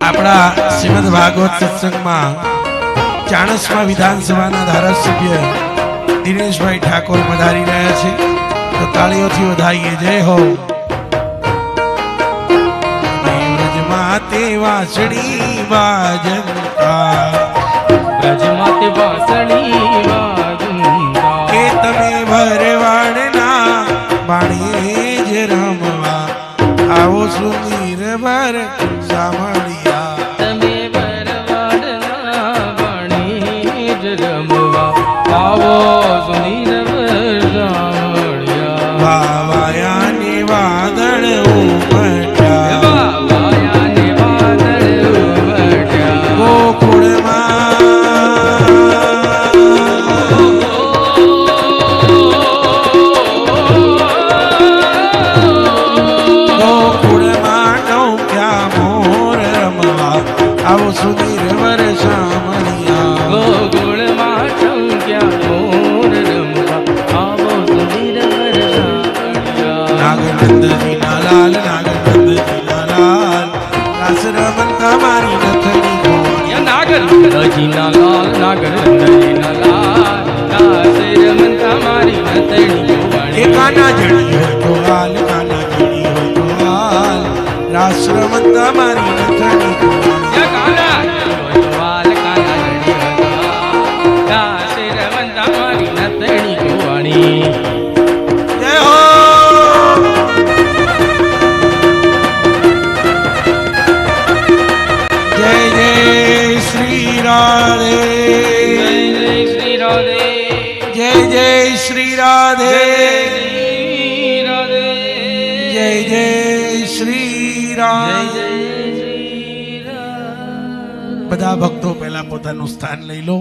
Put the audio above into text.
આપણા શ્રીમદ ભાગવત સત્સંગમાં ચાણસ્મા વિધાનસભાના ધારાસભ્ય દિનેશભાઈ ઠાકોર પધારી રહ્યા છે, તો તાળીઓથી વધાવીએ. જય હો. વ્રજમાતે વાસણી વાજંતા, વ્રજમાતે વાસણી વાજંતા, કે તમે ભરવાડના બાણે જ રમવા આવો સુંદર ભર સામળિયા. તમે ભરવાડના બાણે જ રમવા આવો સુંદર સામળિયા. વાવાયાને વાદળ ઉમટ્યા, વાવાયાને વાદળ ઉમટ્યા, ગોકુળમાં આવો સુધીર વરસામણિયા. ગોકુળમાં ચમક્યા મોર રમવા આવો સુંદર વરસામણિયા. નાગનંદજીના લાલ, નાગનંદજીના લાલ, રાસ રમતા મારી નથની ગોવાળિયા. નાગનંદજીના લાલ, નાગનંદજીના લાલ, રાસ રમતા મારી નથની ગોવાળિયા. એ કાના જડી હોય તો હાલ, કાના જડી હોય તો હાલ, રાસ રમતા મારી નથની ગોવાળિયા. કાના જડી હોય તો હાલ, કાના જડી હોય તો હાલ, રાસ રમતા મારી નથની ગોવાળી. જય હો. જય જય શ્રી રાધે, જય જય શ્રી રાધે, જય જય શ્રી રાધે, શ્રી રાધે, જય જય શ્રી રામ. જય જય શ્રી રામ. બધા ભક્તો પહેલા પોતાનું સ્થાન લઈ લો.